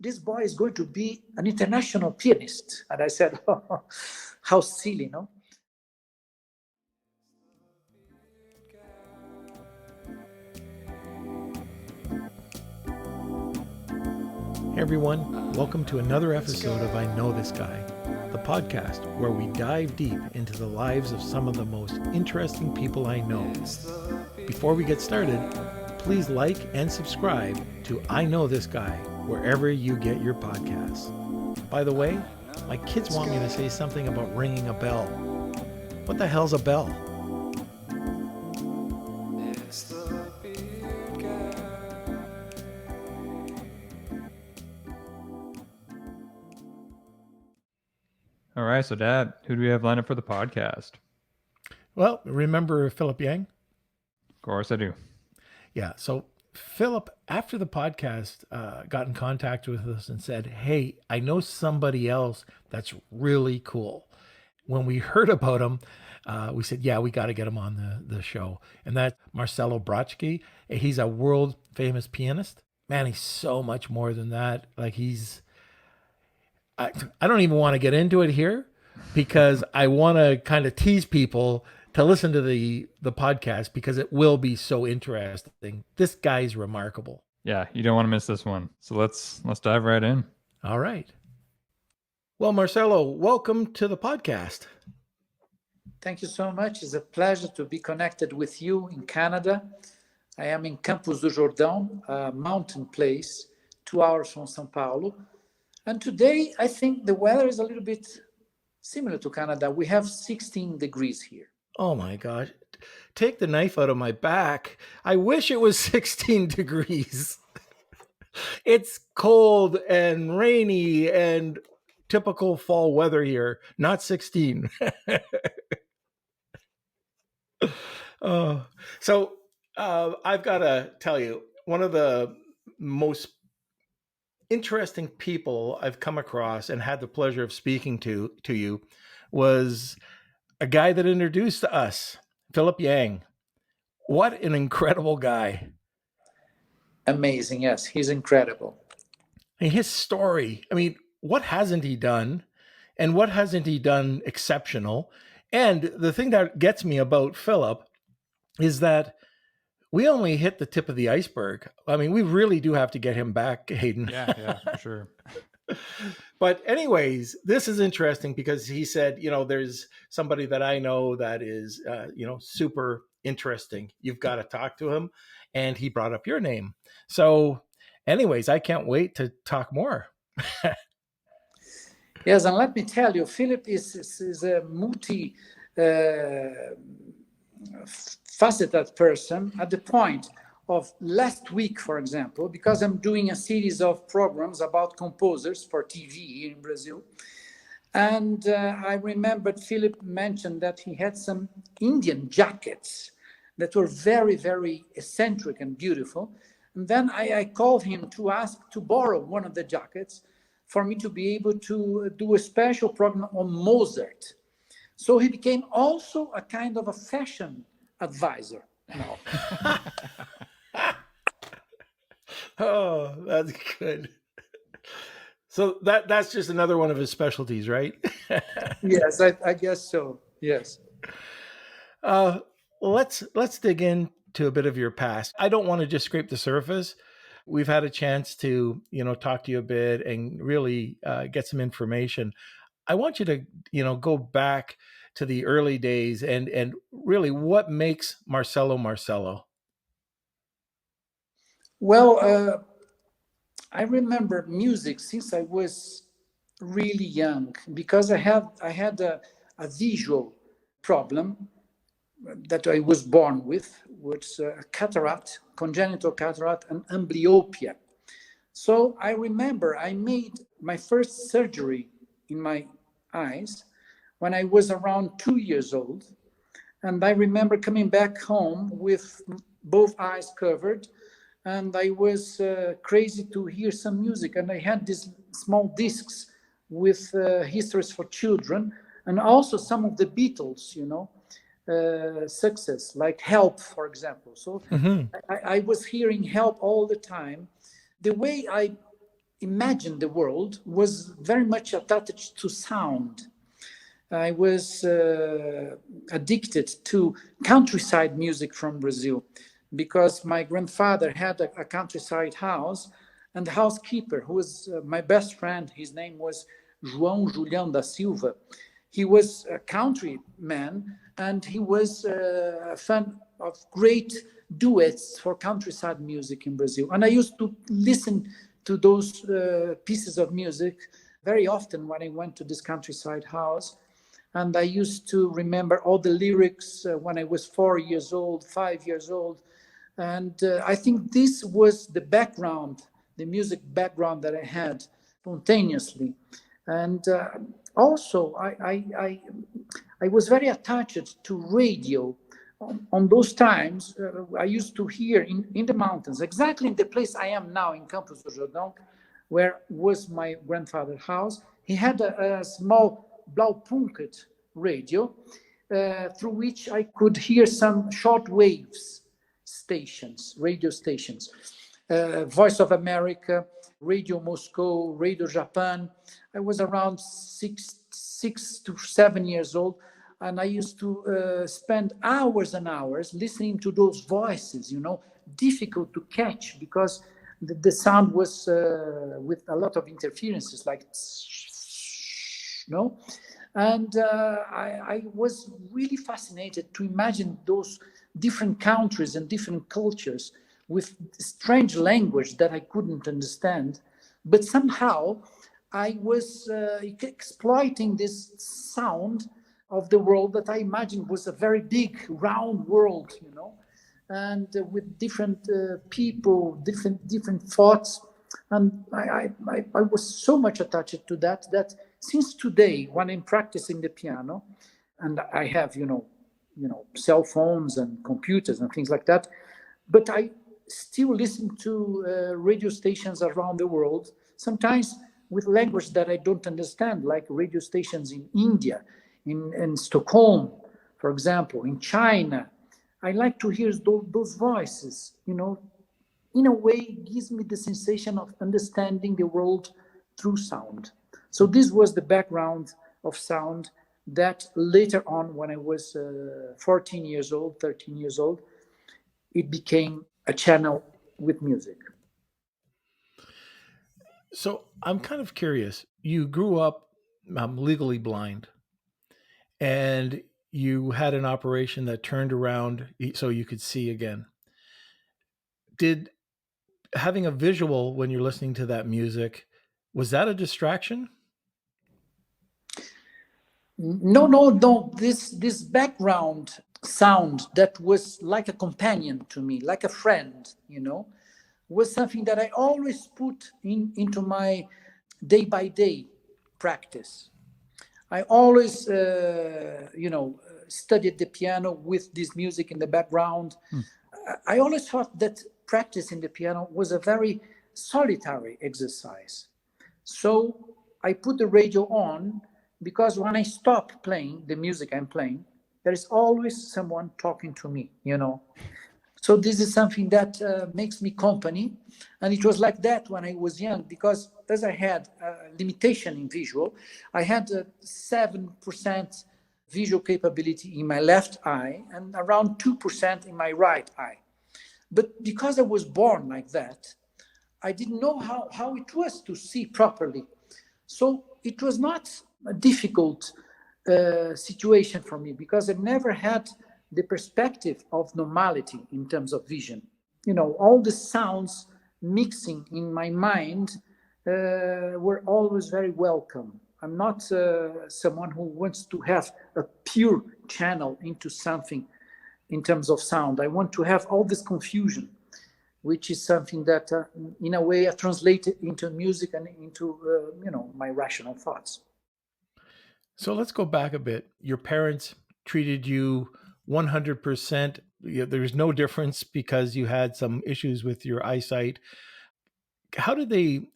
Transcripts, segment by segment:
this boy is going to be an international pianist. And I said, oh, how silly, no? Hey everyone, welcome to another episode of I Know This Guy, the podcast where we dive deep into the lives of some of the most interesting people I know. Before we get started, please like and subscribe to I Know This Guy wherever you get your podcasts. By the way, my kids want me to say something about ringing a bell. What the hell's a bell? All right, so Dad, who do we have lined up for the podcast? Well, remember Philip Yang? Of course I do. Yeah, so Philip, after the podcast, got in contact with us and said, hey, I know somebody else that's really cool. When we heard about him, we said, yeah, we got to get him on the show. And that's Marcelo Bratke. He's a world famous pianist. Man, he's so much more than that. Like I don't even want to get into it here because I want to kind of tease people to listen to the podcast because it will be so interesting. This guy's remarkable. Yeah, you don't want to miss this one. So let's dive right in. All right. Well, Marcelo, welcome to the podcast. Thank you so much. It's a pleasure to be connected with you in Canada. I am in Campos do Jordão, a mountain place, 2 hours from Sao Paulo. And today, I think the weather is a little bit similar to Canada. We have 16 degrees here. Oh my God. Take the knife out of my back. I wish it was 16 degrees. It's cold and rainy and typical fall weather here, not 16. So I've got to tell you, one of the most interesting people I've come across and had the pleasure of speaking to you was a guy that introduced us, Philip Yang. What an incredible guy. Amazing. Yes, he's incredible. And his story, I mean, what hasn't he done? And what hasn't he done exceptional? And the thing that gets me about Philip is that we only hit the tip of the iceberg. I mean, we really do have to get him back, Hayden. Yeah, for sure. But anyways, this is interesting because he said, there's somebody that I know that is, super interesting. You've got to talk to him. And he brought up your name. So anyways, I can't wait to talk more. Yes, and let me tell you, Philip is a multi-faceted person at the point of last week, for example, because I'm doing a series of programs about composers for TV here in Brazil. And I remembered Philip mentioned that he had some Indian jackets that were very, very eccentric and beautiful. And then I called him to ask to borrow one of the jackets for me to be able to do a special program on Mozart. So he became also a kind of a fashion advisor. Oh, that's good. So that's just another one of his specialties, right? Yes, I guess so. Yes. Let's dig into a bit of your past. I don't want to just scrape the surface. We've had a chance to, talk to you a bit and really get some information. I want you to, go back to the early days and really what makes Marcelo. Well, I remember music since I was really young because I had a visual problem that I was born with, which is a cataract, congenital cataract and amblyopia. So I remember I made my first surgery in my eyes when I was around 2 years old. And I remember coming back home with both eyes covered. And I was crazy to hear some music. And I had these small discs with histories for children and also some of the Beatles, success, like Help, for example. So I was hearing Help all the time. The way I imagine the world was very much attached to sound. I was addicted to countryside music from Brazil because my grandfather had a countryside house, and the housekeeper, who was my best friend, his name was João Julião da Silva. He was a countryman, and he was a fan of great duets for countryside music in Brazil. And I used to listen to those pieces of music very often when I went to this countryside house. And I used to remember all the lyrics when I was 4 years old, 5 years old. And I think this was the background, the music background that I had spontaneously. And also, I was very attached to radio. On those times, I used to hear in the mountains, exactly in the place I am now in Campos do Jordão, where was my grandfather's house. He had a small Blaupunkt radio through which I could hear some short waves stations, radio stations. Voice of America, Radio Moscow, Radio Japan. I was around six to 7 years old, and I used to spend hours and hours listening to those voices, difficult to catch because the sound was with a lot of interferences, like, and I was really fascinated to imagine those different countries and different cultures with strange language that I couldn't understand. But somehow I was exploiting this sound of the world that I imagined was a very big, round world, and with different people, different thoughts. And I was so much attached to that since today, when I'm practicing the piano, and I have, cell phones and computers and things like that, but I still listen to radio stations around the world, sometimes with language that I don't understand, like radio stations in India, in Stockholm, for example, in China. I like to hear those voices, in a way, it gives me the sensation of understanding the world through sound. So this was the background of sound that later on, when I was 14 years old, 13 years old, it became a channel with music. So I'm kind of curious. You grew up legally blind, and you had an operation that turned around so you could see again. Did having a visual when you're listening to that music, was that a distraction? No. This background sound that was like a companion to me, like a friend, was something that I always put into my day-by-day practice. I always, studied the piano with this music in the background. I always thought that practicing the piano was a very solitary exercise. So I put the radio on because when I stop playing the music I'm playing, there is always someone talking to me, So this is something that makes me company. And it was like that when I was young, because as I had a limitation in visual, I had 7% visual capability in my left eye and around 2% in my right eye. But because I was born like that, I didn't know how it was to see properly. So it was not a difficult situation for me because I never had the perspective of normality in terms of vision. All the sounds mixing in my mind were always very welcome. I'm not someone who wants to have a pure channel into something in terms of sound. I want to have all this confusion, which is something that, in a way, I translated into music and into, my rational thoughts. So let's go back a bit. Your parents treated you 100%. There's no difference because you had some issues with your eyesight. How did they?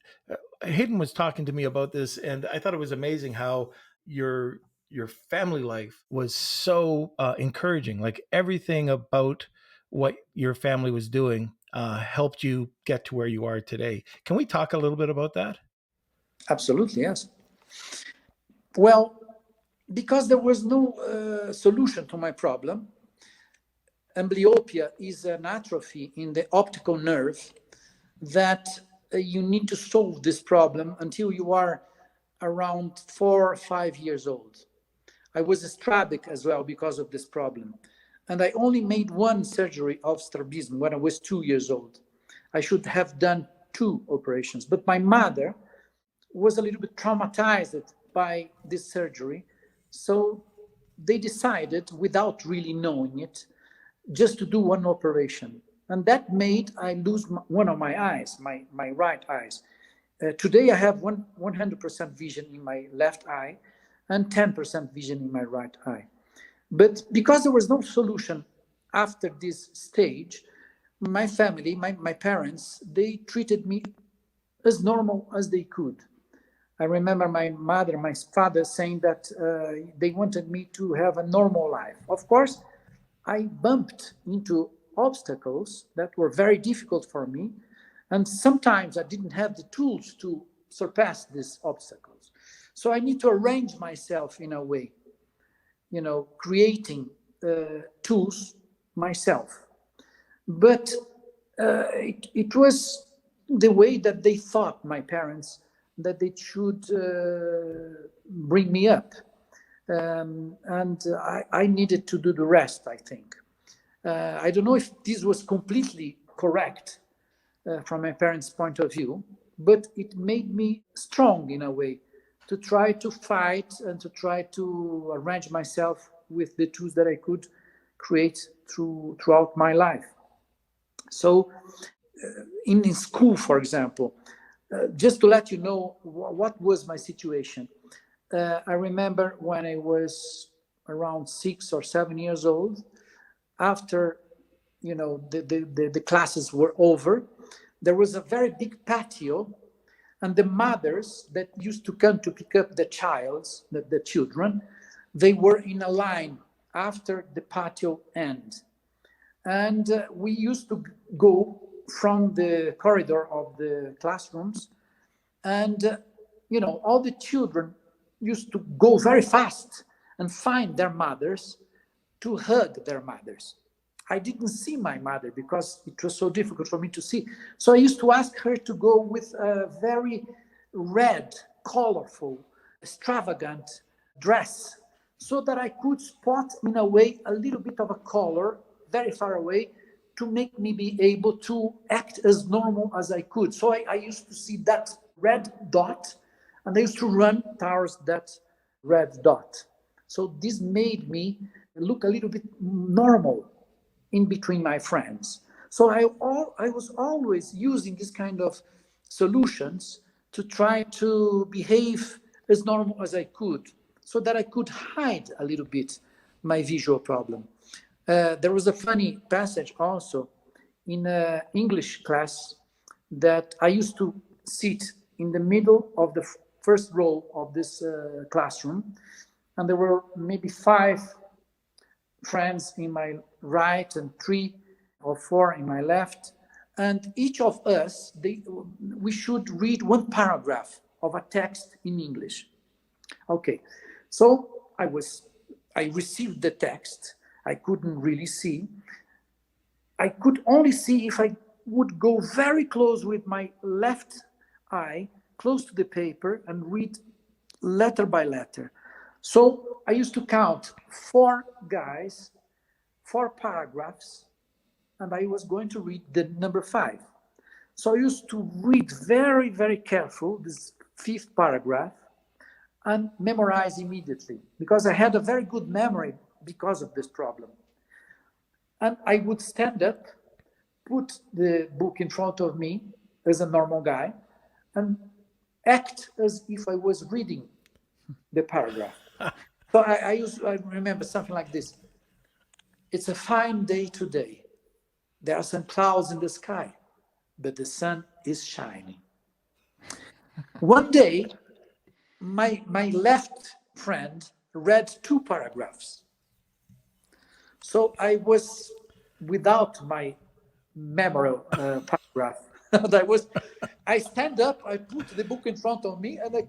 Hayden was talking to me about this, and I thought it was amazing how your family life was so encouraging. Like everything about what your family was doing, helped you get to where you are today. Can we talk a little bit about that? Absolutely, yes. Well, because there was no solution to my problem. Amblyopia is an atrophy in the optical nerve that you need to solve this problem until you are around 4 or 5 years old. I was strabic as well because of this problem. And I only made one surgery of strabism when I was 2 years old. I should have done 2 operations. But my mother was a little bit traumatized by this surgery. So they decided, without really knowing it, just to do one operation. And that made I lose one of my eyes, my right eyes. Today I have 100% vision in my left eye and 10% vision in my right eye. But because there was no solution after this stage, my family, my parents, they treated me as normal as they could. I remember my mother, my father saying that they wanted me to have a normal life. Of course, I bumped into obstacles that were very difficult for me. And sometimes I didn't have the tools to surpass these obstacles. So I need to arrange myself in a way, creating tools myself. But it was the way that they thought, my parents, that they should bring me up. And I needed to do the rest, I think. I don't know if this was completely correct from my parents' point of view, but it made me strong in a way to try to fight and to try to arrange myself with the tools that I could create throughout my life. So in school, for example, just to let you know what was my situation. I remember when I was around 6 or 7 years old, after the classes were over, there was a very big patio, and the mothers that used to come to pick up the children, they were in a line after the patio end. And we used to go from the corridor of the classrooms, and all the children used to go very fast and find their mothers to hug their mothers. I didn't see my mother because it was so difficult for me to see. So I used to ask her to go with a very red, colorful, extravagant dress so that I could spot in a way a little bit of a color very far away to make me be able to act as normal as I could. So I used to see that red dot, and I used to run towards that red dot. So this made me look a little bit normal in between my friends. So I was always using this kind of solutions to try to behave as normal as I could, so that I could hide a little bit my visual problem. There was a funny passage also in an English class that I used to sit in the middle of the first row of this classroom, and there were maybe 5 friends in my right and 3 or 4 in my left, and each of us, we should read one paragraph of a text in English. Okay, so I received the text. I couldn't really see. I could only see if I would go very close with my left eye, close to the paper, and read letter by letter. So I used to count 4 guys, 4 paragraphs, and I was going to read the number 5. So I used to read very, very careful this 5th paragraph and memorize immediately, because I had a very good memory because of this problem. And I would stand up, put the book in front of me as a normal guy, and act as if I was reading the paragraph. So I remember something like this. It's a fine day today. There are some clouds in the sky, but the sun is shining. One day, my left friend read 2 paragraphs. So I was without my memorable paragraph. I stand up, I put the book in front of me, and I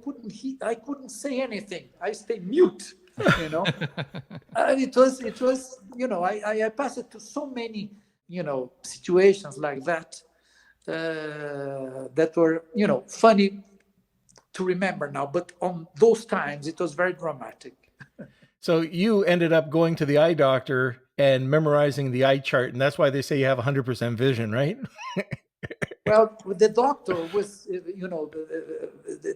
couldn't say anything. I stay mute, you know. And it was, I passed it to so many, situations like that that were, funny to remember now. But on those times, it was very dramatic. So you ended up going to the eye doctor and memorizing the eye chart, and that's why they say you have 100% vision, right? Well, the doctor was,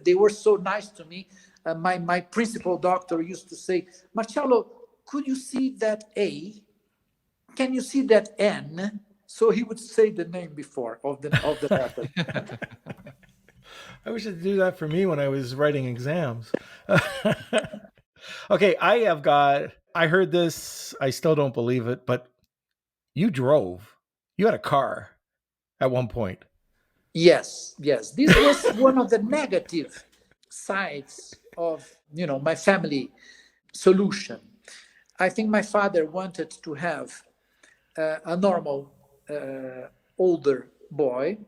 they were so nice to me. My principal doctor used to say, Marcelo, could you see that A? Can you see that N? So he would say the name before of the letter. I wish they'd do that for me when I was writing exams. Okay, I heard this, I still don't believe it, but you had a car at one point. Yes. This was one of the negative sides of, my family solution. I think my father wanted to have a normal older boy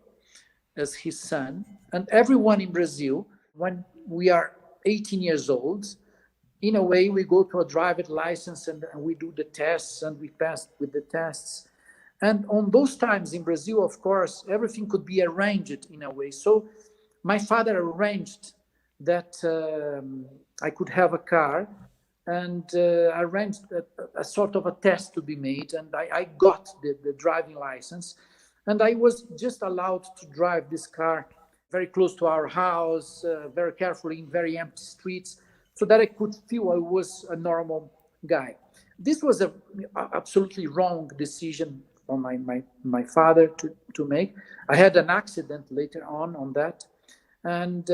as his son. And everyone in Brazil, when we are 18 years old, in a way, we go to a driver's license and we do the tests and we pass with the tests. And on those times in Brazil, of course, everything could be arranged in a way. So my father arranged that I could have a car and arranged a sort of a test to be made. And I got the driving license. And I was just allowed to drive this car very close to our house, very carefully in very empty streets, so that I could feel I was a normal guy. This was a absolutely wrong decision on my father to make. I had an accident later on that. And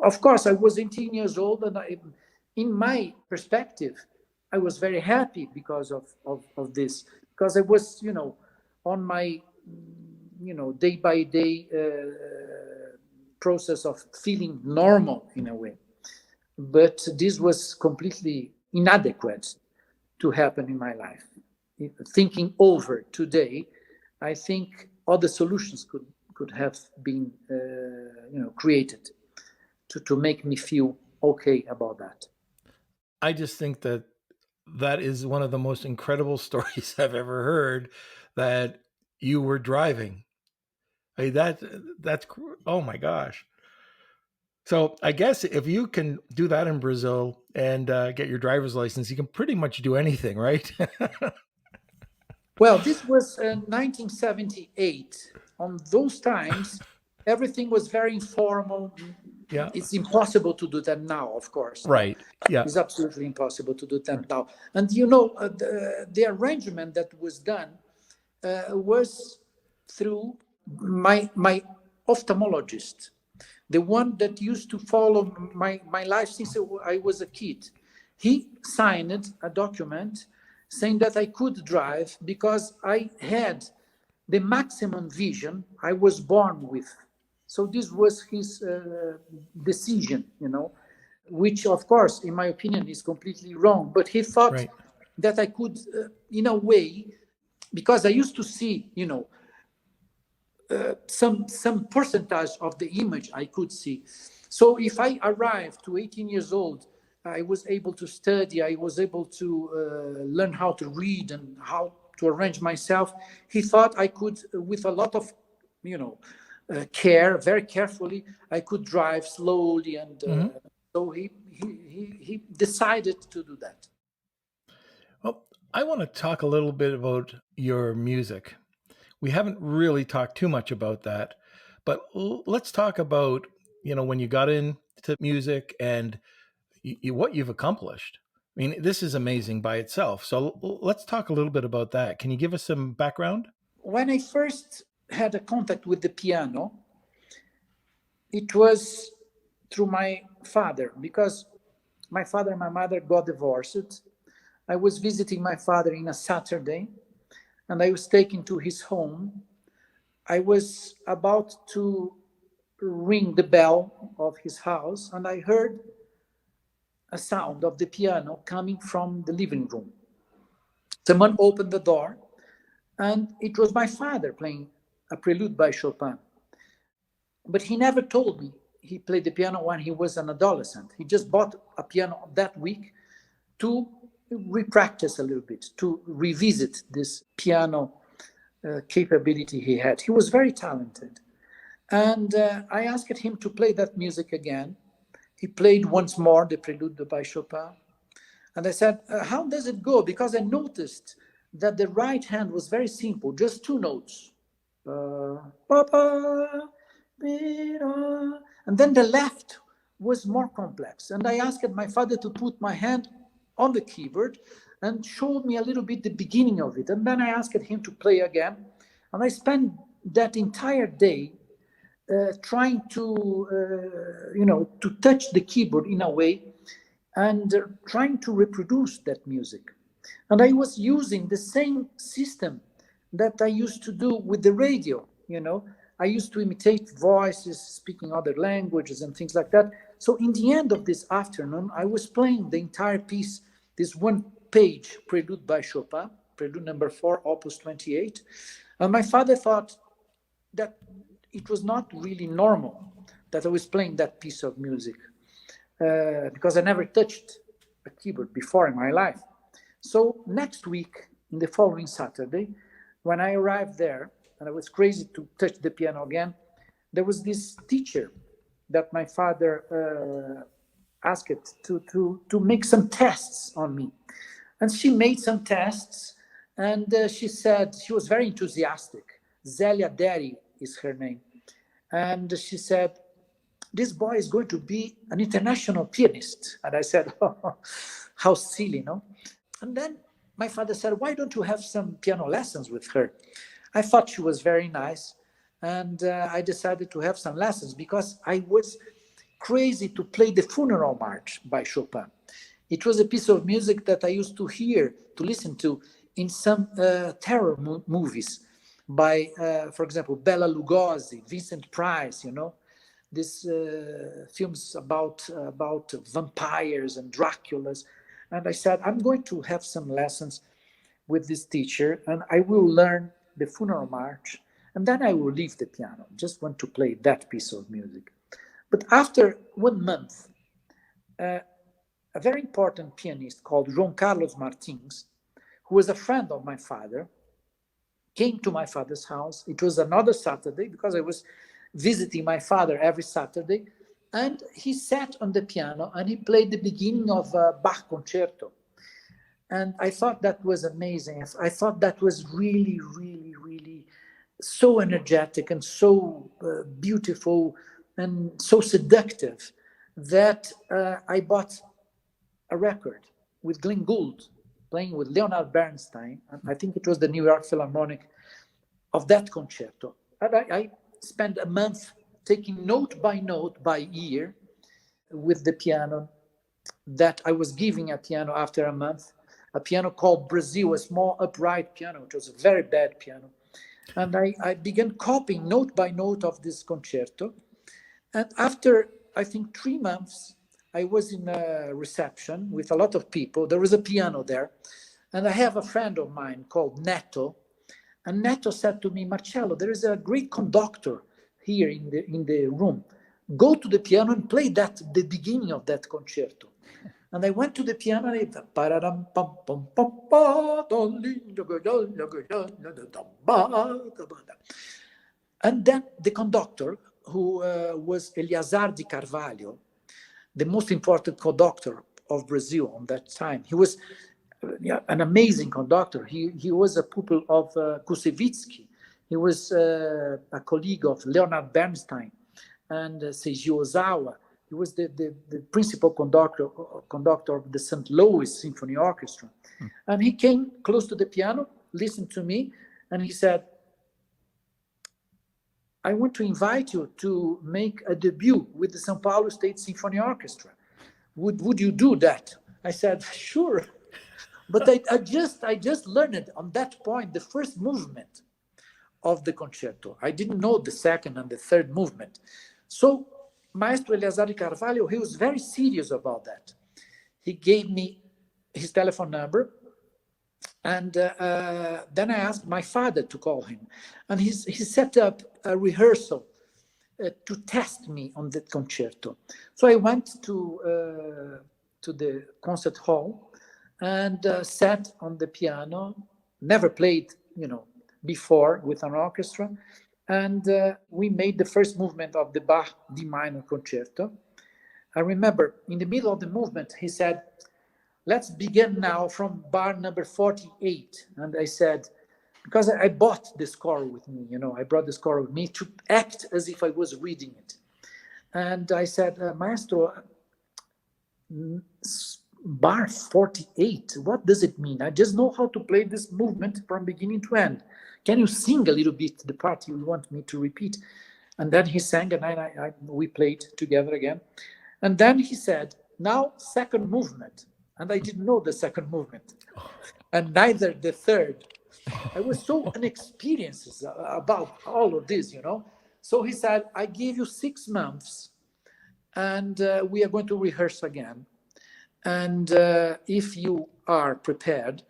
of course, I was 18 years old, and in my perspective, I was very happy because of this, because I was, on my, day-by-day process of feeling normal in a way. But this was completely inadequate to happen in my life. Thinking over today, I think other solutions could have been, created to make me feel okay about that. I just think that is one of the most incredible stories I've ever heard, that you were driving. That's oh my gosh. So I guess if you can do that in Brazil and get your driver's license, you can pretty much do anything, right? Well, this was 1978. On those times, everything was very informal. Yeah. It's impossible to do that now, of course. Right. Yeah. It's absolutely impossible to do that now. And the arrangement that was done was through my ophthalmologist, the one that used to follow my life since I was a kid. He signed a document saying that I could drive because I had the maximum vision I was born with. So this was his decision, which, of course, in my opinion, is completely wrong. But he thought that I could, in a way, because I used to see, some percentage of the image I could see. So if I arrived to 18 years old, I was able to study, I was able to learn how to read and how to arrange myself. He thought I could, with a lot of, care, very carefully, I could drive slowly. And so he decided to do that. Well, I want to talk a little bit about your music. We haven't really talked too much about that, but let's talk about, when you got into music and what you've accomplished. I mean, this is amazing by itself. So let's talk a little bit about that. Can you give us some background? When I first had a contact with the piano, it was through my father, because my father and my mother got divorced. I was visiting my father in a Saturday, and I was taken to his home. I was about to ring the bell of his house, and I heard a sound of the piano coming from the living room. Someone opened the door, And it was my father playing a prelude by Chopin. But he never told me he played the piano when he was an adolescent. He just bought a piano that week to re-practice a little bit, to revisit this piano capability he had. He was very talented. And I asked him to play that music again. He played once more the Prelude by Chopin. And I said, how does it go? Because I noticed that the right hand was very simple, just two notes. And then the left was more complex. And I asked my father to put my hand on the keyboard and showed me a little bit the beginning of it. And then I asked him to play again. And I spent that entire day trying to, to touch the keyboard in a way and trying to reproduce that music. And I was using the same system that I used to do with the radio, I used to imitate voices, speaking other languages and things like that. So in the end of this afternoon, I was playing the entire piece, this one-page Prelude by Chopin, Prelude number 4, Opus 28. And my father thought that it was not really normal that I was playing that piece of music because I never touched a keyboard before in my life. So next week, in the following Saturday, when I arrived there, and I was crazy to touch the piano again, there was this teacher that my father asked to make some tests on me. And she made some tests, and she said, she was very enthusiastic. Zelia Derry is her name. And she said, this boy is going to be an international pianist. And I said, oh, how silly, no? And then my father said, why don't you have some piano lessons with her? I thought she was very nice. And I decided to have some lessons because I was crazy to play the Funeral March by Chopin. It was a piece of music that I used to listen to in some terror movies by, for example, Bela Lugosi, Vincent Price, these films about vampires and Draculas. And I said, I'm going to have some lessons with this teacher and I will learn the Funeral March and then I will leave the piano. Just want to play that piece of music. But after 1 month, a very important pianist called João Carlos Martins, who was a friend of my father, came to my father's house. It was another Saturday because I was visiting my father every Saturday. And he sat on the piano and he played the beginning of a Bach concerto. And I thought that was amazing. I thought that was really, really, really so energetic and so beautiful and so seductive that I bought a record with Glenn Gould playing with Leonard Bernstein. And I think it was the New York Philharmonic of that concerto. And I spent a month taking note by ear with the piano that I was giving a piano after a month, a piano called Brazil, a small upright piano, which was a very bad piano. And I began copying note by note of this concerto. And after, I think, 3 months, I was in a reception with a lot of people. There was a piano there. And I have a friend of mine called Neto. And Neto said to me, Marcelo, there is a great conductor here in the room. Go to the piano and play the beginning of that concerto. And I went to the piano and then the conductor, who was Eleazar de Carvalho, the most important conductor of Brazil on that time. He was an amazing conductor. He was a pupil of Kusevitsky. He was a colleague of Leonard Bernstein and Seiji Ozawa. He was the principal conductor of the St. Louis Symphony Orchestra. And he came close to the piano, listened to me, and he said, I want to invite you to make a debut with the Sao Paulo State Symphony Orchestra. Would you do that? I said, sure. But I just learned it on that point, the first movement of the concerto. I didn't know the second and the third movement. So Maestro Eleazar de Carvalho, he was very serious about that. He gave me his telephone number And then I asked my father to call him. And he set up a rehearsal to test me on that concerto. So I went to the concert hall and sat on the piano, never played, before with an orchestra. And we made the first movement of the Bach D minor concerto. I remember in the middle of the movement, he said, let's begin now from bar number 48. And I said, because I bought the score with me, I brought the score with me to act as if I was reading it. And I said, Maestro, bar 48, what does it mean? I just know how to play this movement from beginning to end. Can you sing a little bit the part you want me to repeat? And then he sang, and we played together again. And then he said, now second movement. And I didn't know the second movement, and neither the third. I was so inexperienced about all of this, So he said, I give you 6 months, and we are going to rehearse again. And if you are prepared,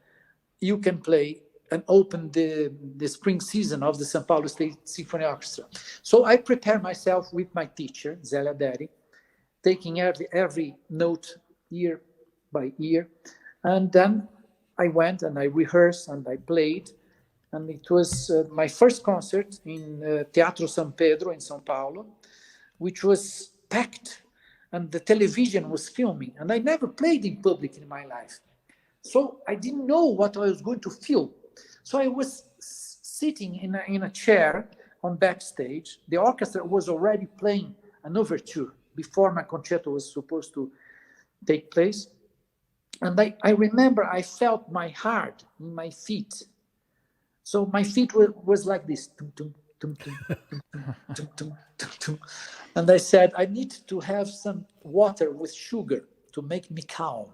you can play and open the spring season of the Sao Paulo State Symphony Orchestra. So I prepare myself with my teacher, Zélia Deri, taking every note ear by ear. And then I went and I rehearsed and I played. And it was my first concert in Teatro San Pedro in Sao Paulo, which was packed, and the television was filming. And I never played in public in my life. So I didn't know what I was going to feel. So I was sitting in a chair on backstage. The orchestra was already playing an overture before my concerto was supposed to take place. And I remember I felt my heart in my feet. So my feet was like this. And I said, I need to have some water with sugar to make me calm.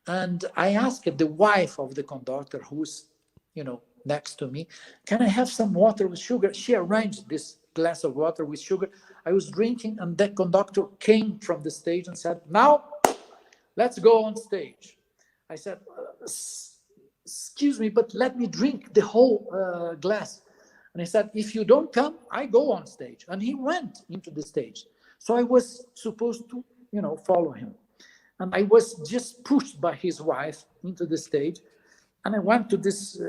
And I asked the wife of the conductor, who's, next to me, can I have some water with sugar? She arranged this glass of water with sugar. I was drinking, and the conductor came from the stage and said, now, let's go on stage. I said, excuse me, but let me drink the whole glass. And he said, if you don't come, I go on stage. And he went into the stage. So I was supposed to, follow him. And I was just pushed by his wife into the stage. And I went to this,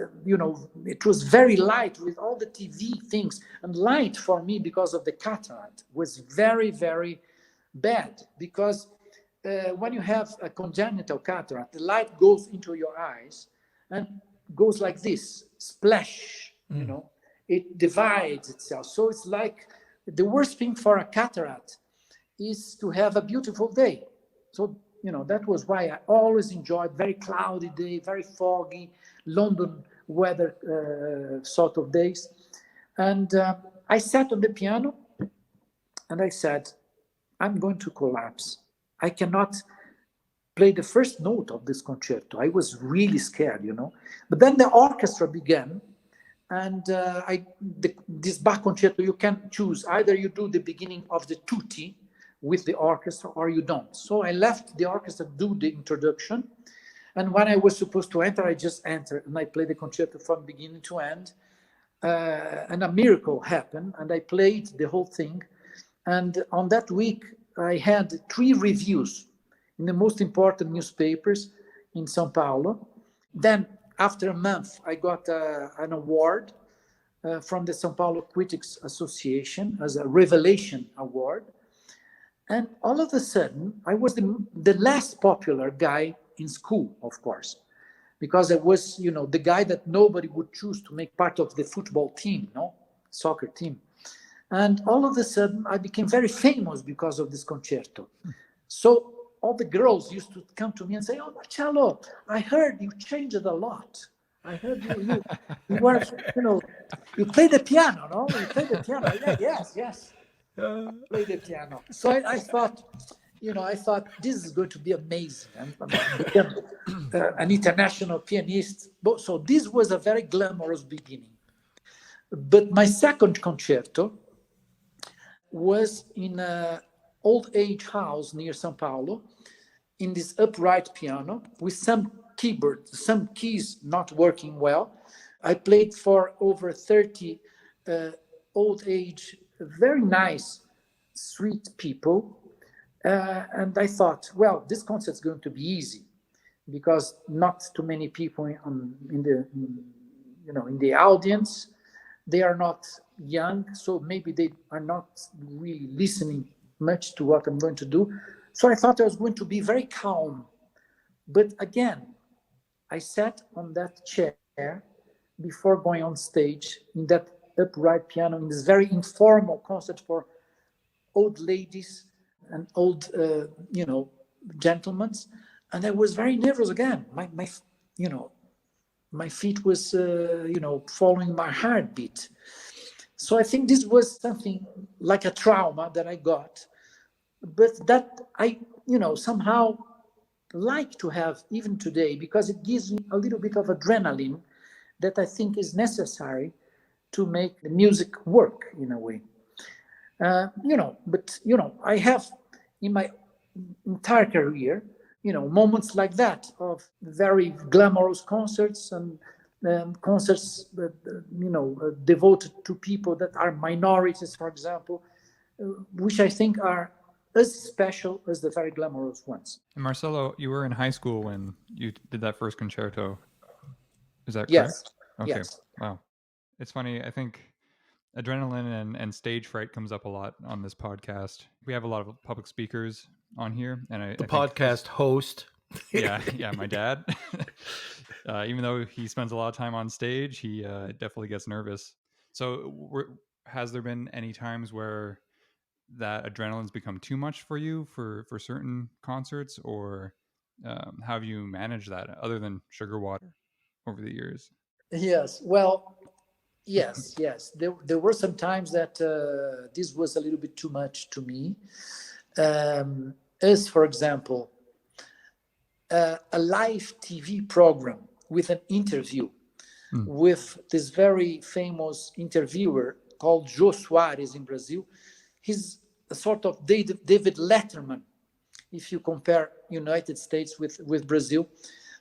it was very light with all the TV things. And light for me, because of the cataract, was very, very bad. Because when you have a congenital cataract, the light goes into your eyes and goes like this, splash, it divides itself. So it's like the worst thing for a cataract is to have a beautiful day. So, that was why I always enjoyed very cloudy day, very foggy, London weather sort of days. And I sat on the piano and I said, I'm going to collapse. I cannot play the first note of this concerto. I was really scared, But then the orchestra began, and this Bach concerto, you can choose. Either you do the beginning of the tutti with the orchestra, or you don't. So I left the orchestra do the introduction, and when I was supposed to enter, I just entered, and I played the concerto from beginning to end. And a miracle happened, and I played the whole thing. And on that week, I had 3 reviews in the most important newspapers in Sao Paulo. Then, after a month, I got an award from the Sao Paulo Critics Association as a Revelation Award. And all of a sudden, I was the less popular guy in school, of course, because I was, the guy that nobody would choose to make part of the football team, soccer team. And all of a sudden, I became very famous because of this concerto. So all the girls used to come to me and say, oh, Marcelo, I heard you changed a lot. I heard you were, you play the piano, no? You play the piano. Yeah, yes. Play the piano. So I thought, this is going to be amazing. And become an international pianist. So this was a very glamorous beginning. But my second concerto was in an old age house near Sao Paulo, in this upright piano with some keyboard, some keys not working well. I played for over 30 old age, very nice, sweet people. And I thought, well, this concert is going to be easy because not too many people in the audience. They are not young, so maybe they are not really listening much to what I'm going to do. So I thought I was going to be very calm. But again, I sat on that chair before going on stage in that upright piano in this very informal concert for old ladies and old, gentlemen. And I was very nervous again. My feet was, following my heartbeat. So I think this was something like a trauma that I got, but that I, somehow like to have even today, because it gives me a little bit of adrenaline that I think is necessary to make the music work in a way. I have in my entire career, moments like that of very glamorous concerts and concerts devoted to people that are minorities, for example, which I think are as special as the very glamorous ones. And Marcelo, you were in high school when you did that first concerto. Is that Yes. correct? Okay. Yes. Wow. It's funny. I think adrenaline and stage fright comes up a lot on this podcast. We have a lot of public speakers on here, and I think podcast host. yeah, my dad. Even though he spends a lot of time on stage, he definitely gets nervous. So, has there been any times where that adrenaline's become too much for you for certain concerts, or how have you managed that other than sugar water over the years? Yes. Well, yes. There were some times that this was a little bit too much to me. As, for example, a live TV program with an interview with this very famous interviewer called Jô Soares in Brazil. He's a sort of David Letterman, if you compare United States with Brazil.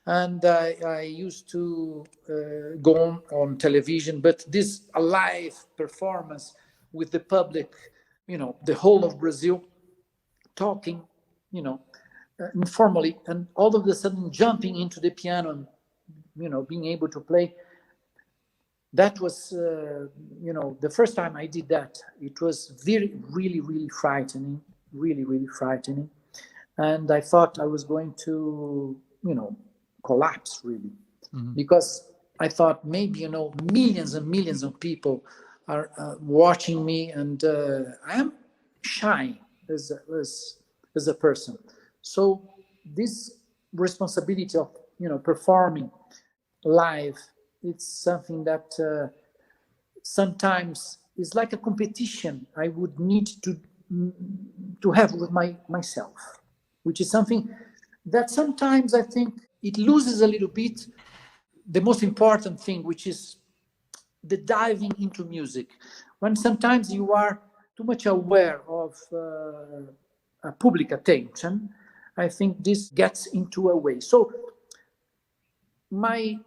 And I used to go on television, but this a live performance with the public, the whole of Brazil, talking, informally, and all of a sudden jumping into the piano and, being able to play. That was, the first time I did that. It was really, really frightening, really, really frightening. And I thought I was going to, collapse, really. Because I thought maybe, millions and millions of people are watching me, and I am shy as a person. So this responsibility of, performing live, it's something that sometimes is like a competition I would need to have with myself, which is something that sometimes I think it loses a little bit the most important thing, which is the diving into music. When sometimes you are too much aware of public attention, I think this gets into a way. So my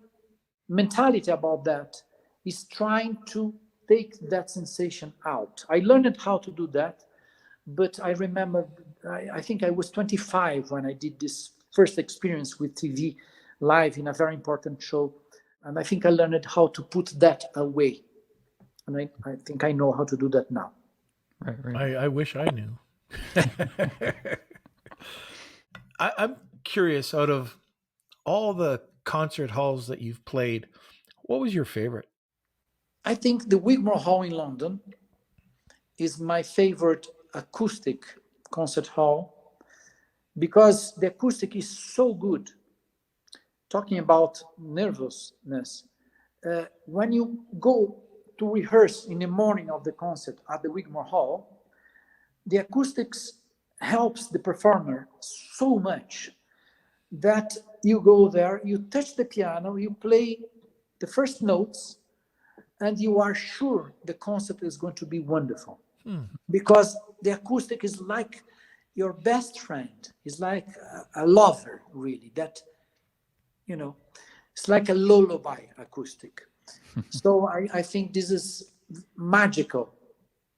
mentality about that is trying to take that sensation out. I learned how to do that, but I remember, I think I was 25 when I did this first experience with TV live in a very important show. And I think I learned how to put that away. And I think I know how to do that now. Right. I wish I knew. I'm curious, out of all the concert halls that you've played, what was your favorite? I think the Wigmore Hall in London is my favorite acoustic concert hall because the acoustic is so good. Talking about nervousness, when you go to rehearse in the morning of the concert at the Wigmore Hall, the acoustics helps the performer so much that you go there, you touch the piano, you play the first notes, and you are sure the concert is going to be wonderful. Because the acoustic is like your best friend, is like a lover, really, that you know, it's like a lullaby acoustic. So I think this is magical.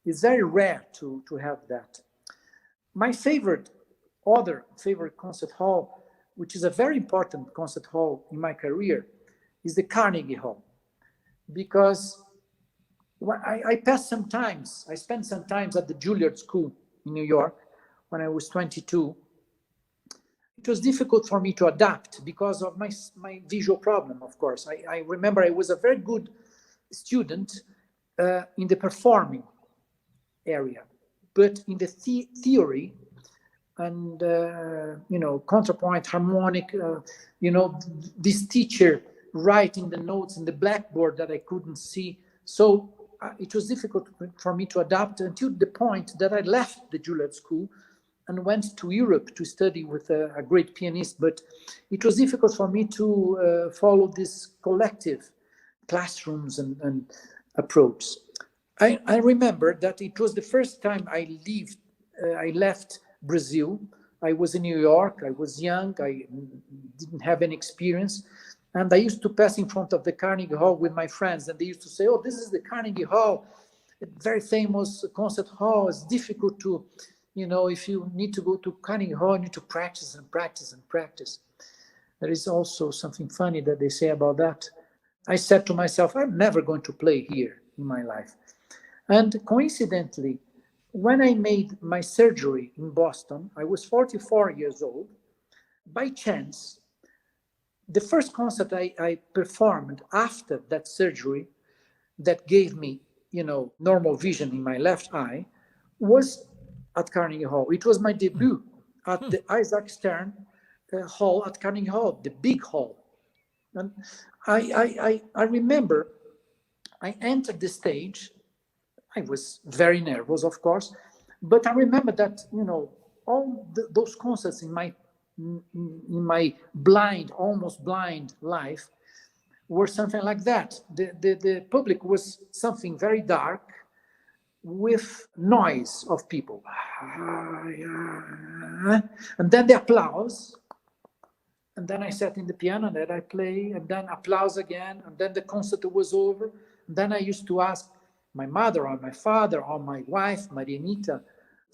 It's very rare to have that. My other favorite concert hall, which is a very important concert hall in my career, is the Carnegie Hall. Because I spent some times at the Juilliard School in New York when I was 22. It was difficult for me to adapt because of my visual problem, of course. I remember I was a very good student in the performing area, but in the theory and, counterpoint, harmonic, this teacher writing the notes in the blackboard that I couldn't see. So it was difficult for me to adapt until the point that I left the Juilliard School and went to Europe to study with a great pianist. But it was difficult for me to follow this collective classrooms and approach. I remember that it was the first time I left Brazil. I was in New York. I was young. I didn't have any experience. And I used to pass in front of the Carnegie Hall with my friends. And they used to say, oh, this is the Carnegie Hall, a very famous concert hall. It's difficult to, if you need to go to Carnegie Hall, you need to practice and practice and practice. There is also something funny that they say about that. I said to myself, I'm never going to play here in my life. And coincidentally, when I made my surgery in Boston, I was 44 years old. By chance, the first concert I performed after that surgery that gave me, normal vision in my left eye was at Carnegie Hall. It was my debut at the Isaac Stern Hall at Carnegie Hall, the big hall. And I remember I entered the stage. I was very nervous, of course, but I remember that, all those concerts in my almost blind life were something like that. The public was something very dark with noise of people. And then the applause. And then I sat in the piano and then I play, and then applause again. And then the concert was over. And then I used to ask my mother or my father or my wife, Marianita,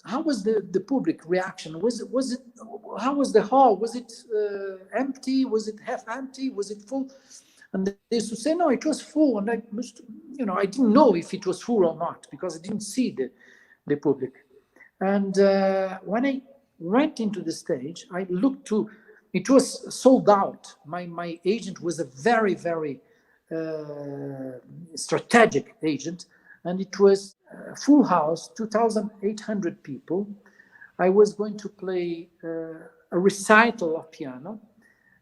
how was the public reaction? How was the hall? Was it empty? Was it half empty? Was it full? And they used to say, no, it was full. And I didn't know if it was full or not because I didn't see the public. And when I went into the stage, I looked it was sold out. My agent was a very, very strategic agent. And it was a full house, 2,800 people. I was going to play a recital of piano.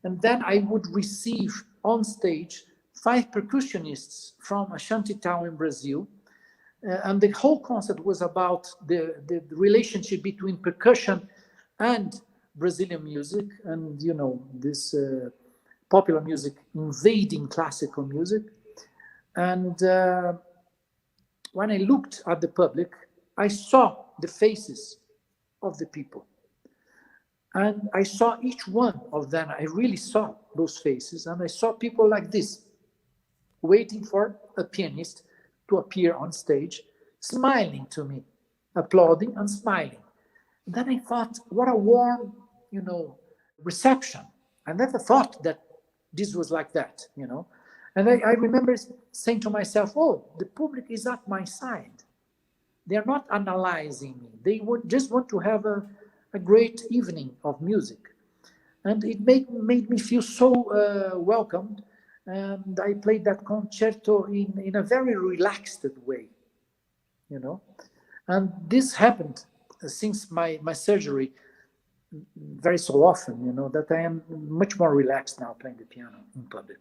And then I would receive on stage 5 percussionists from a shanty town in Brazil. And the whole concert was about the relationship between percussion and Brazilian music. And, this popular music invading classical music. And when I looked at the public, I saw the faces of the people. And I saw each one of them. I really saw those faces. And I saw people like this, waiting for a pianist to appear on stage, smiling to me, applauding and smiling. And then I thought, what a warm, reception. I never thought that this was like that, And I remember saying to myself, oh, the public is at my side. They're not analyzing me. They just want to have a great evening of music. And it made me feel so welcomed. And I played that concerto in a very relaxed way, And this happened since my surgery very so often, that I am much more relaxed now playing the piano in public.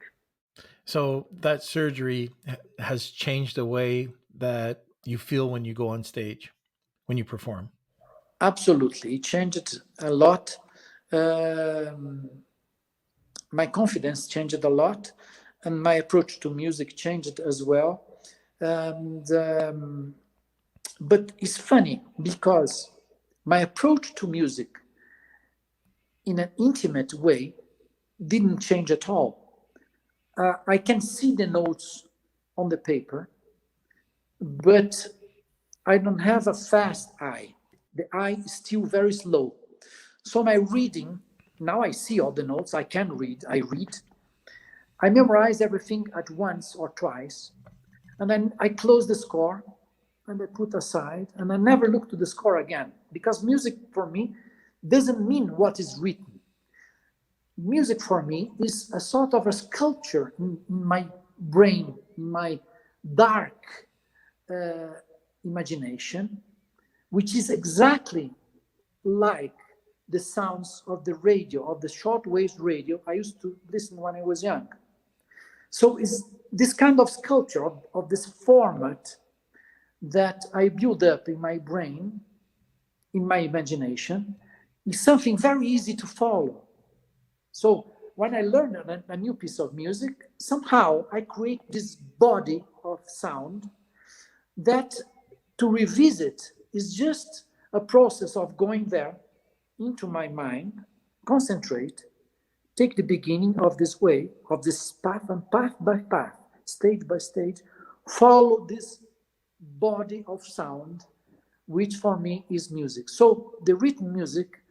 So that surgery has changed the way that you feel when you go on stage, when you perform? Absolutely. It changed a lot. My confidence changed a lot, and my approach to music changed as well. And, but it's funny because my approach to music in an intimate way didn't change at all. I can see the notes on the paper, but I don't have a fast eye. The eye is still very slow. So my reading, now I see all the notes, I can read, I read. I memorize everything at once or twice, and then I close the score and I put aside, and I never look to the score again, because music for me doesn't mean what is written. Music for me is a sort of a sculpture in my brain, in my dark imagination, which is exactly like the sounds of the radio, of the shortwave radio I used to listen when I was young. So it's this kind of sculpture of this format that I build up in my brain, in my imagination, is something very easy to follow. So when I learn a new piece of music, somehow I create this body of sound that to revisit is just a process of going there into my mind, concentrate, take the beginning of this way, of this path, and path by path, stage by stage, follow this body of sound, which for me is music. So the written music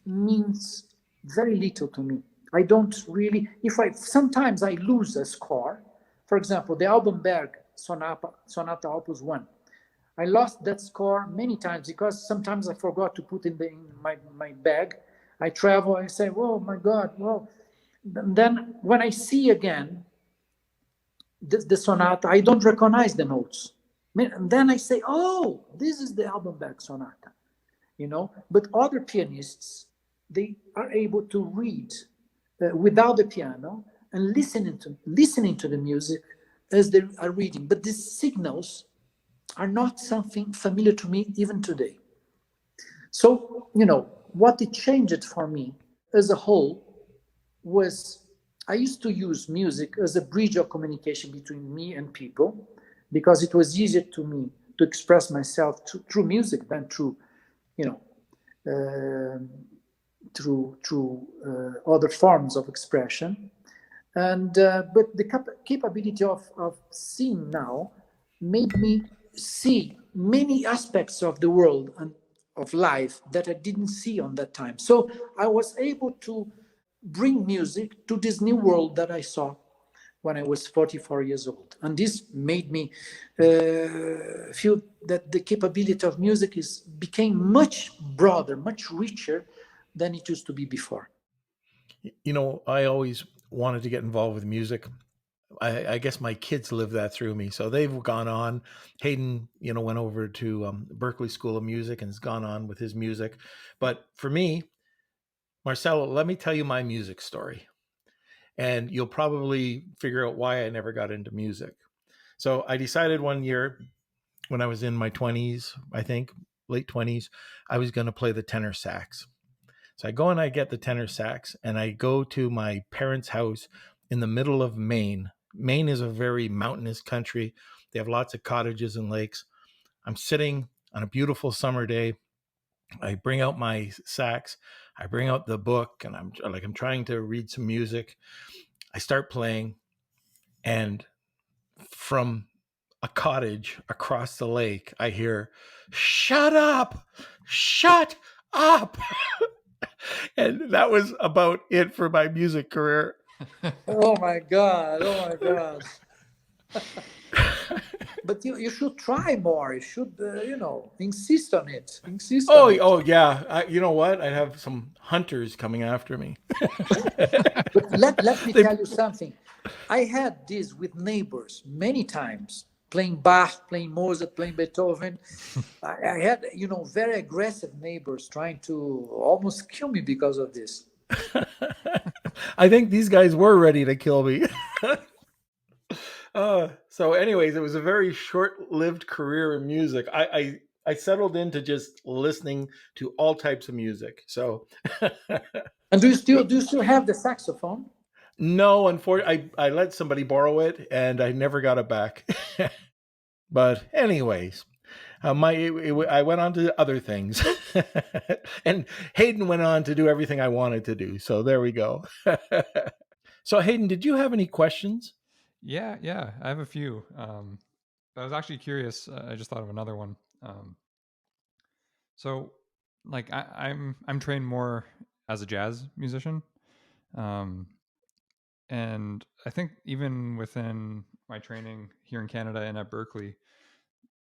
means very little to me. I don't really, sometimes I lose a score. For example, the Albenberg Sonata Opus 1. I lost that score many times because sometimes I forgot to put in my bag. I travel, I say, oh my God, well. Then when I see again the sonata, I don't recognize the notes. And then I say, oh, this is the Albenberg Sonata, But other pianists, they are able to read without the piano and listening to the music as they are reading. But these signals are not something familiar to me even today. So, what it changed for me as a whole was I used to use music as a bridge of communication between me and people, because it was easier to me to express myself through music than through other forms of expression. And but the capability of seeing now made me see many aspects of the world and of life that I didn't see on that time. So I was able to bring music to this new world that I saw when I was 44 years old. And this made me feel that the capability of music became much broader, much richer than it used to be before. I always wanted to get involved with music. I guess my kids live that through me. So they've gone on. Hayden, went over to Berkeley School of Music and has gone on with his music. But for me, Marcelo, let me tell you my music story. And you'll probably figure out why I never got into music. So I decided one year when I was in my 20s, I think, late 20s, I was going to play the tenor sax. So I go and I get the tenor sax and I go to my parents' house in the middle of Maine. Maine is a very mountainous country. They have lots of cottages and lakes. I'm sitting on a beautiful summer day. I bring out my sax. I bring out the book and I'm trying to read some music. I start playing, and from a cottage across the lake, I hear, "Shut up! Shut up!" And that was about it for my music career. Oh my God. But you should try more. You should, insist on it. Oh yeah. You know what? I have some hunters coming after me. But let me tell you something. I had this with neighbors many times, playing Bach, playing Mozart, playing Beethoven. I had, very aggressive neighbors trying to almost kill me because of this. I think these guys were ready to kill me. So anyways, it was a very short-lived career in music. I settled into just listening to all types of music. So And do you still have the saxophone? No, unfortunately, I let somebody borrow it and I never got it back. But anyways, I went on to other things, and Hayden went on to do everything I wanted to do. So there we go. So Hayden, did you have any questions? Yeah, I have a few. But I was actually curious. I just thought of another one. So, like, I'm trained more as a jazz musician, um, and I think even within my training here in Canada and at Berkeley,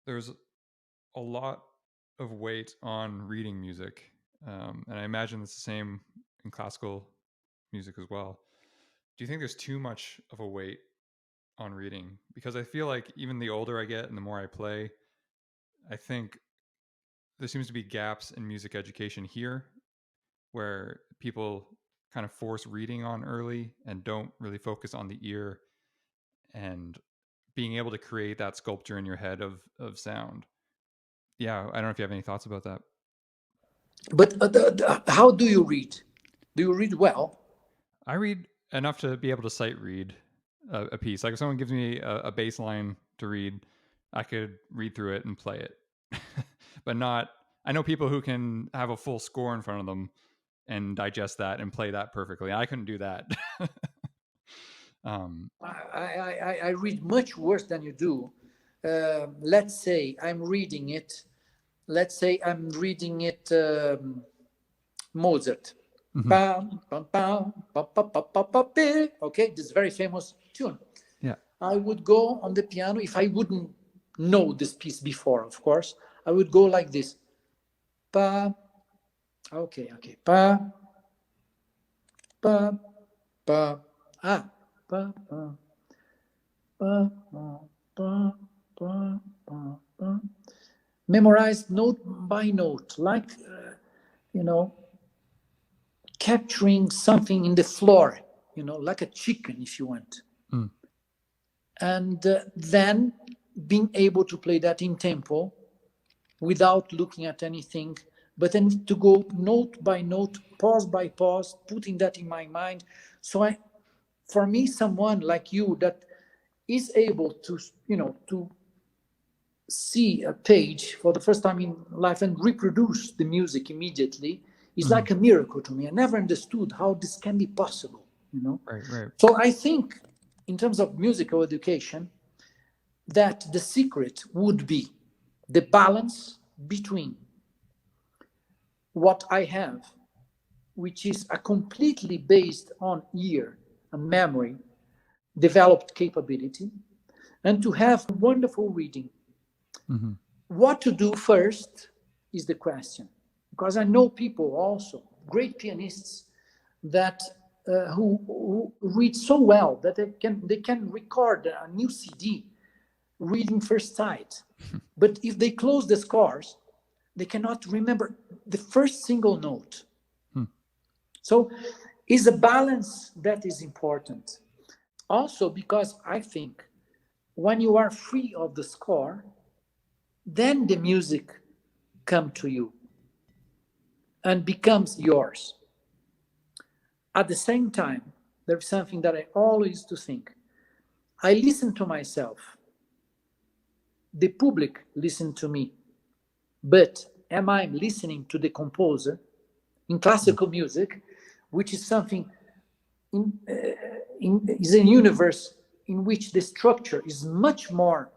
there's a lot of weight on reading music, and I imagine it's the same in classical music as well. Do you think there's too much of a weight on reading? Because I feel like even the older I get and the more I play, I think there seems to be gaps in music education here where people kind of force reading on early and don't really focus on the ear and being able to create that sculpture in your head of sound. Yeah, I don't know if you have any thoughts about that. But how do you read? Do you read well? I read enough to be able to sight read a piece. Like if someone gives me a bass line to read, I could read through it and play it. But not, I know people who can have a full score in front of them and digest that and play that perfectly. I couldn't do that. I read much worse than you do. Let's say I'm reading it. Let's say I'm reading it Mozart. Mhm. Bam, bam, bam, bam, bam, bam, bam, bam, bam. Okay, this very famous tune. Yeah. I would go on the piano if I wouldn't know this piece before, of course. I would go like this. Pa. Okay. Pa. Pa. Pa. Ah. Pa. Pa. Pa. Pa. Pa. Pa. Pa. Pa. Memorized note by note, like, capturing something in the floor, like a chicken, if you want. Mm. And then being able to play that in tempo without looking at anything, but then to go note by note, pause by pause, putting that in my mind. So for me, someone like you that is able to, to see a page for the first time in life and reproduce the music immediately is like a miracle to me. I never understood how this can be possible, Right. So I think in terms of musical education, that the secret would be the balance between what I have, which is a completely based on ear and memory developed capability, and to have wonderful reading. Mm-hmm. What to do first is the question, because I know people also, great pianists, that who read so well that they can record a new CD reading first sight. But if they close the scores, they cannot remember the first single note. So it's a balance that is important. Also, because I think when you are free of the score, then the music comes to you and becomes yours. At the same time, there's something that I always used to think. I listen to myself. The public listen to me. But am I listening to the composer? In classical music, which is something is a universe in which the structure is much more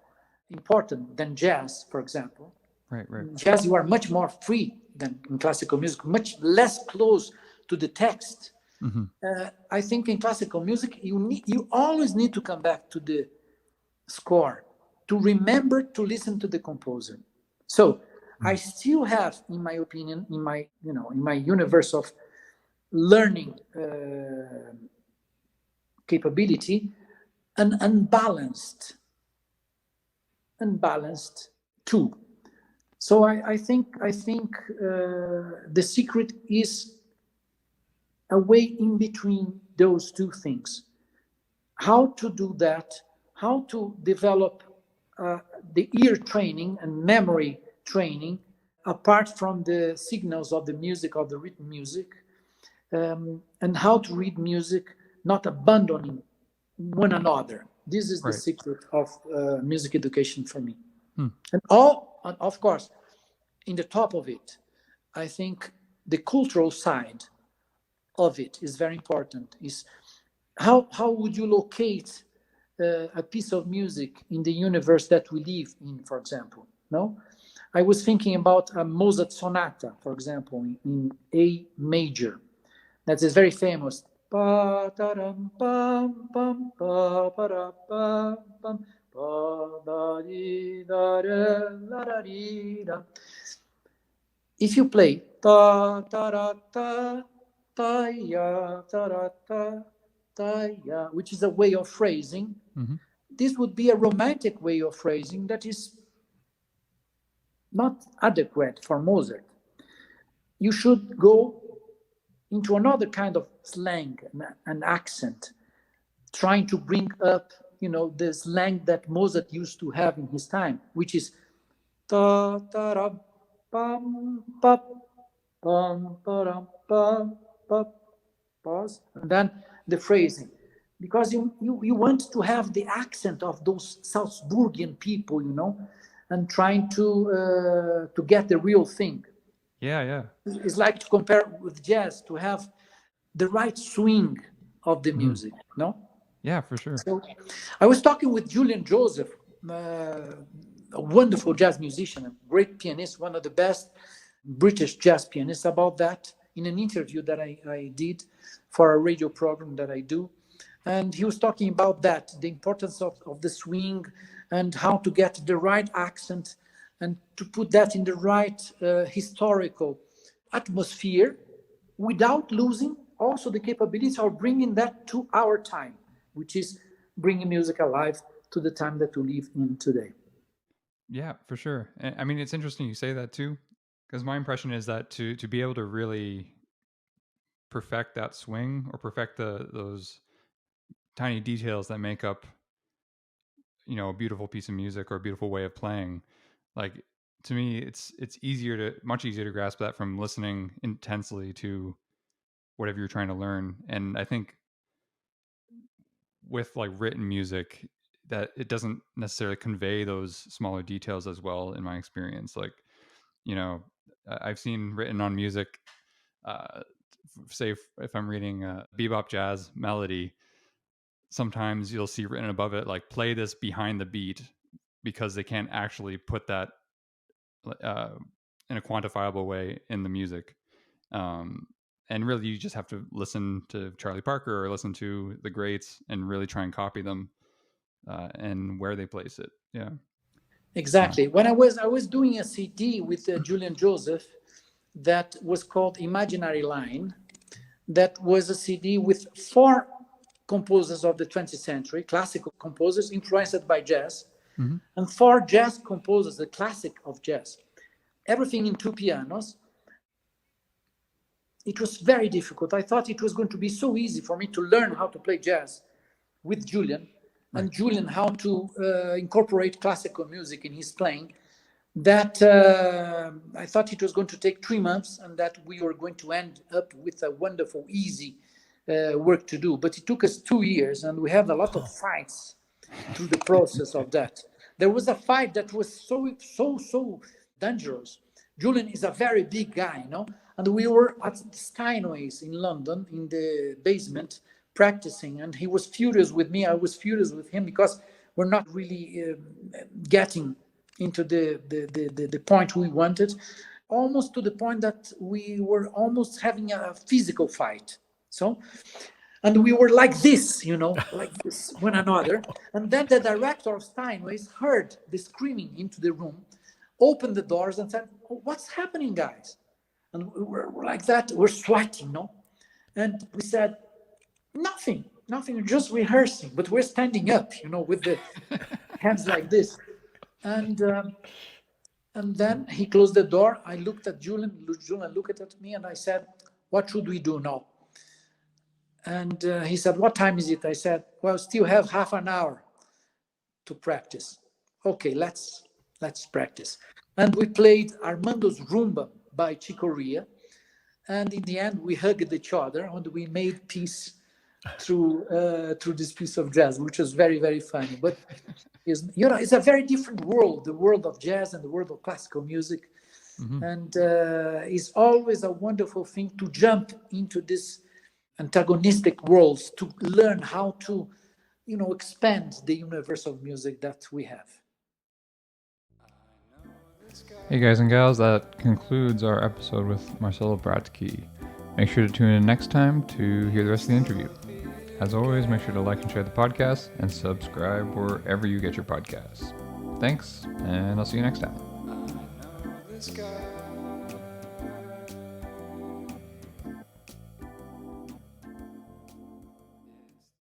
important than jazz, for example. Right. In jazz, you are much more free than in classical music, much less close to the text. Mm-hmm. I think in classical music, you always need to come back to the score to remember to listen to the composer. So I still have, in my opinion, in my universe of learning capability, an unbalanced tool. So I think the secret is a way in between those two things. How to do that, how to develop the ear training and memory training apart from the signals of the music, of the written music, and how to read music, not abandoning one another. This is the secret of music education for me. And of course, in the top of it, I think the cultural side of it is very important. Is how would you locate a piece of music in the universe that we live in, for example? No, I was thinking about a Mozart sonata, for example, in A major. That is very famous. If you play ta ta ra ta ta ya ta ra ta ta ya, which is a way of phrasing, this would be a romantic way of phrasing that is not adequate for Mozart. You should go into another kind of slang, an accent, trying to bring up, the slang that Mozart used to have in his time, which is ta ta ra pam pam pam pam pam pam, pause, and then the phrasing, because you want to have the accent of those Salzburgian people, and trying to get the real thing. Yeah. It's like to compare with jazz, to have the right swing of the music, no? Yeah, for sure. So I was talking with Julian Joseph, a wonderful jazz musician, a great pianist, one of the best British jazz pianists, about that in an interview that I did for a radio program that I do. And he was talking about that, the importance of the swing and how to get the right accent and to put that in the right historical atmosphere without losing also the capability of bringing that to our time, which is bringing music alive to the time that we live in today. Yeah, for sure. I mean, it's interesting you say that too, because my impression is that to be able to really perfect that swing or perfect those tiny details that make up, a beautiful piece of music or a beautiful way of playing, like, to me, it's much easier to grasp that from listening intensely to whatever you're trying to learn. And I think with like written music, that it doesn't necessarily convey those smaller details as well, in my experience. Like, I've seen written on music, say if I'm reading a bebop jazz melody, sometimes you'll see written above it like, play this behind the beat, because they can't actually put that in a quantifiable way in the music. And really, you just have to listen to Charlie Parker or listen to the greats and really try and copy them and where they place it. Yeah, exactly. When I was doing a CD with Julian Joseph that was called Imaginary Line. That was a CD with 4 composers of the 20th century, classical composers influenced by jazz, and 4 jazz composers, the classic of jazz. Everything in 2 pianos. It was very difficult. I thought it was going to be so easy for me to learn how to play jazz with Julian, and Julian how to incorporate classical music in his playing, that I thought it was going to take 3 months and that we were going to end up with a wonderful, easy work to do. But it took us 2 years, and we had a lot of fights through the process of that. There was a fight that was so dangerous. Julian is a very big guy, and we were at Steinway's in London in the basement practicing, and he was furious with me. I was furious with him because we're not really getting into the point we wanted, almost to the point that we were almost having a physical fight. And we were like this, like this, one another. And then the director of Steinway's heard the screaming into the room, opened the doors and said, "What's happening, guys?" And we're like that, we're sweating, And we said, nothing, just rehearsing, but we're standing up, with the hands like this. And then he closed the door. I looked at Julian looked at me, and I said, "What should we do now?" And he said, "What time is it?" I said, "Well, still have half an hour to practice." "Okay, let's practice." And we played Armando's Rumba by Chick Corea. And in the end, we hugged each other and we made peace through this piece of jazz, which was very, very funny. But it's a very different world, the world of jazz and the world of classical music. Mm-hmm. And it's always a wonderful thing to jump into this antagonistic worlds to learn how to, expand the universe of music that we have. Hey guys and gals, that concludes our episode with Marcelo Bratke. Make sure to tune in next time to hear the rest of the interview. As always, make sure to like and share the podcast and subscribe wherever you get your podcasts. Thanks, and I'll see you next time.